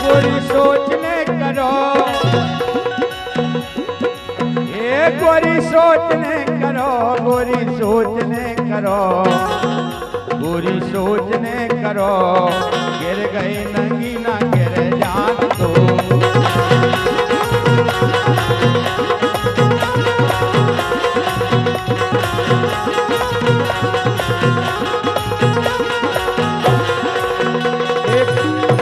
गोरी सोचने करो, ये गोरी सोचने करो, गोरी सोचने करो, गोरी सोचने करो, गिर गई नंगी ना गिर जान दो।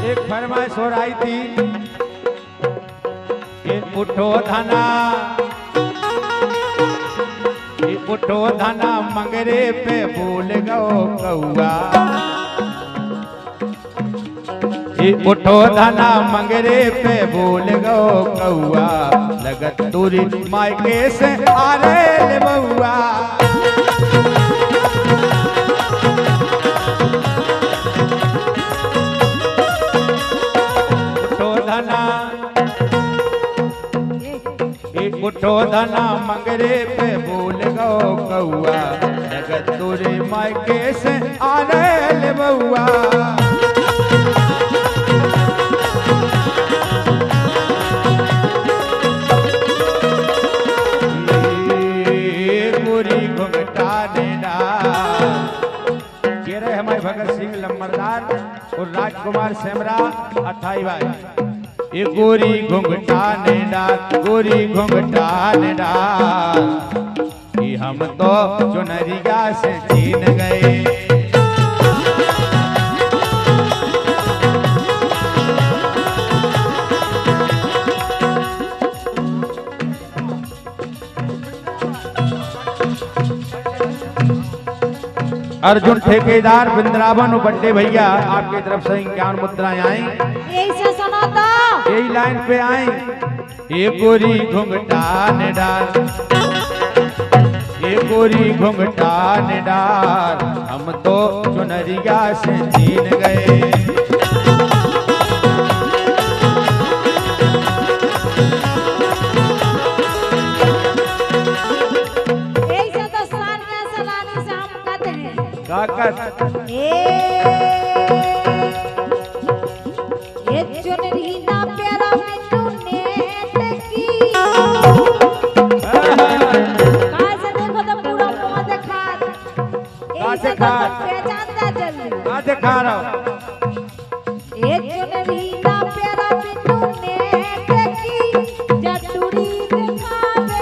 एक फरमाइश हो रही थी कि उठो धना, उठो धना मंगरे पे भूल गो कौआ, उठो धना मंगरे पे भूल गो कौआ, लगत दूरी मायके से आ रे बउआ। उठो धना मंगरे पे भूल गो कौआ, जगत तुरे मायके से आ रे बउआ। गोरी घुंघटा नेना, ये रहे हमारे भगत सिंह लम्बरदार और राजकुमार सेमरा अथाई भाई। ये गोरी घुंघटा ने डाल, गोरी घुंघटा ने डाल, कि हम तो चुनरिया से छीन गए। अर्जुन ठेकेदार वृंदावन बड्डे भैया आपकी तरफ से ज्ञान मुद्राएं आई, ऐसे सुनो तो यही लाइन पे आई। ये गोरी घुंघटा ने डाल, ये गोरी घुंघटा ने डाल, हम तो चुनरिया से छीन गए। ऐसे तो सानिया सलानी से हम कहते हैं काकत ये चुनरी ना प्यारा मिट्टू नेट की, कहाँ से देखो तो पूरा मुँह दिखा, ऐसे तो पहचानता जल्दी। दिखा रहा हूँ। ये चुनरी ना प्यारा मिट्टू नेट की, जटूरी दिखावे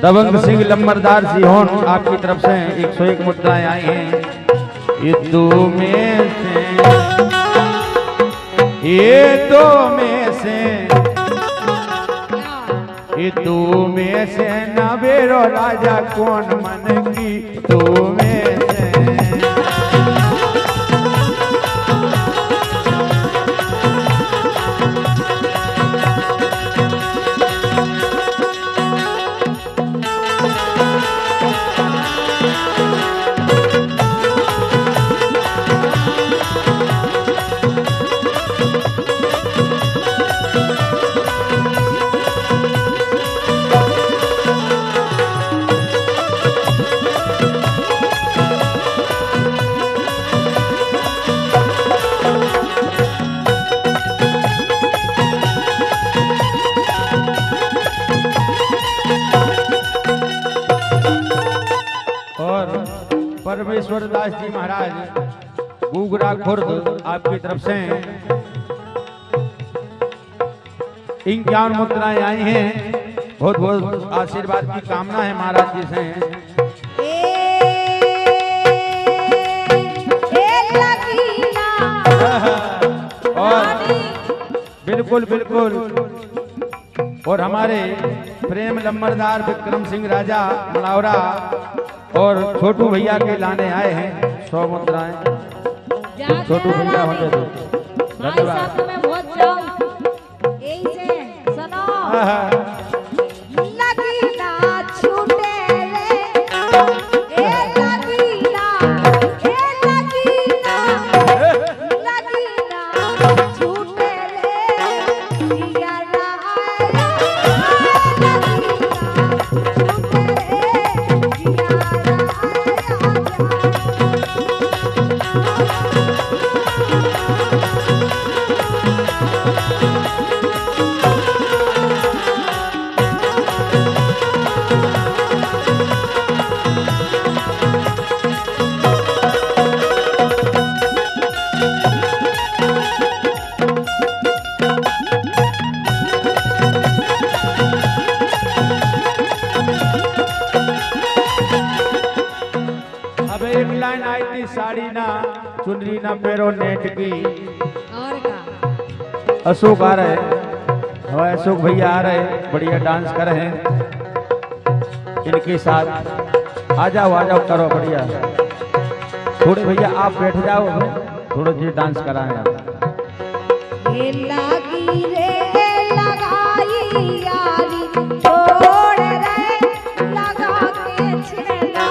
दबंग सिंह लम्बरदार सिहोन आपकी तरफ से 101 मुद्राएं आई हैं। ये दो में से, ये दो में से, ये दो में से नवेरो राजा कौन मन की, दो में से परमेश्वर दास जी महाराज गुगरा खुर्द आपकी तरफ से इक्यावन मुद्राएं आई हैं। बहुत बहुत आशीर्वाद की कामना है महाराज जी से। और बिल्कुल बिल्कुल और हमारे प्रेम लंबरदार विक्रम सिंह राजा मलावरा और छोटू भैया के लाने आए हैं 100 मुद्राएं। छोटू भैया होंगे तो धन्यवाद। साड़ी ना चुनरी ना पैरों नेट की। और का अशोक आ रहे हमारे अशोक भैया आ रहे बढ़िया डांस कर रहे हैं इनके साथ। आ जाओ करो बढ़िया। थोड़े भैया आप बैठ जाओ थोड़ा जी डांस कराएं आप। ये लगी रे लगाई यारी छोड़ रे लगा के छेला।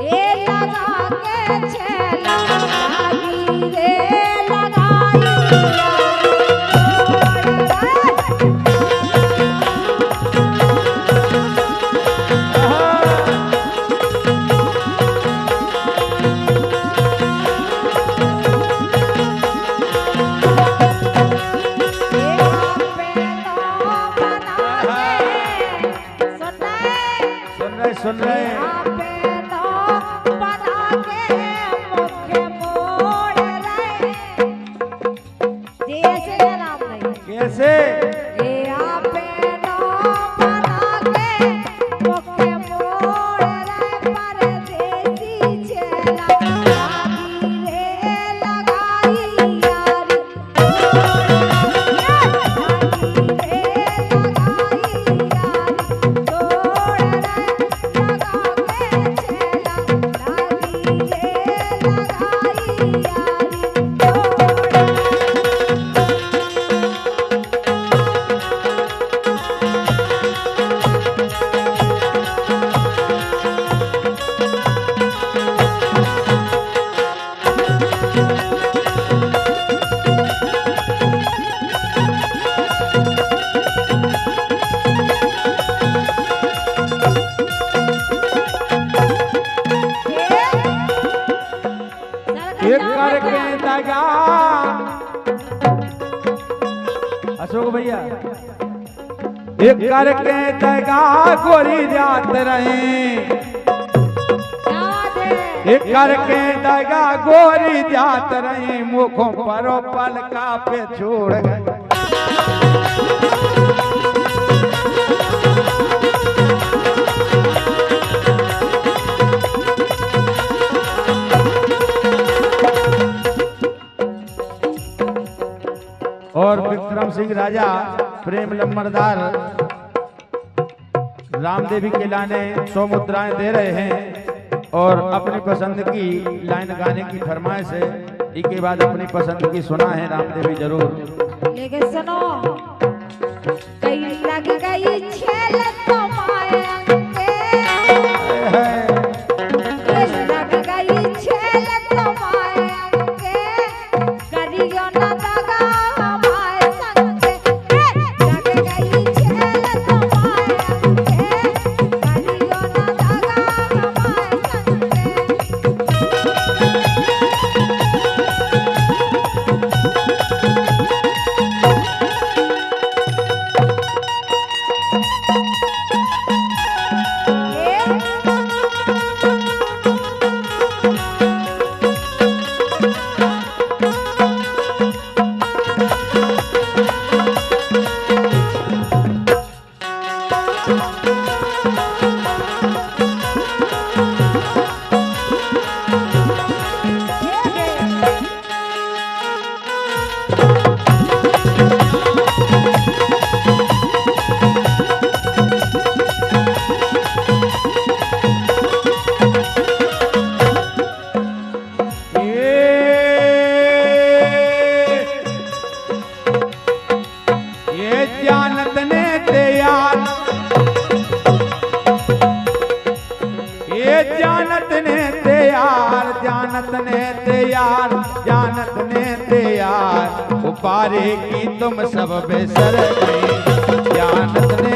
ये लगा के छेला लगी रे लगाई सुन रहे कैसे अशोक भैया एक करके तगा गोरी जात रहे। एक करके तगा गोरी जात रही मुखों परो पलका पे छोड़ गए। और विक्रम सिंह राजा प्रेम लम्बरदार रामदेवी के लाने 100 मुद्राएं दे रहे हैं और अपनी पसंद की लाइन गाने की फरमाइश है। इसके बाद अपनी पसंद की सुना है रामदेवी जरूर। लेकिन सुनो कई लग गई छेल तो माया के लग गई छेल तो माया के करियो ना दगा ये जानत ने तैयार, ये जानत ने तैयार, जानत ने तैयार, जानत ने तैयार, उपारे की तुम सब बेसर गई, जानत ने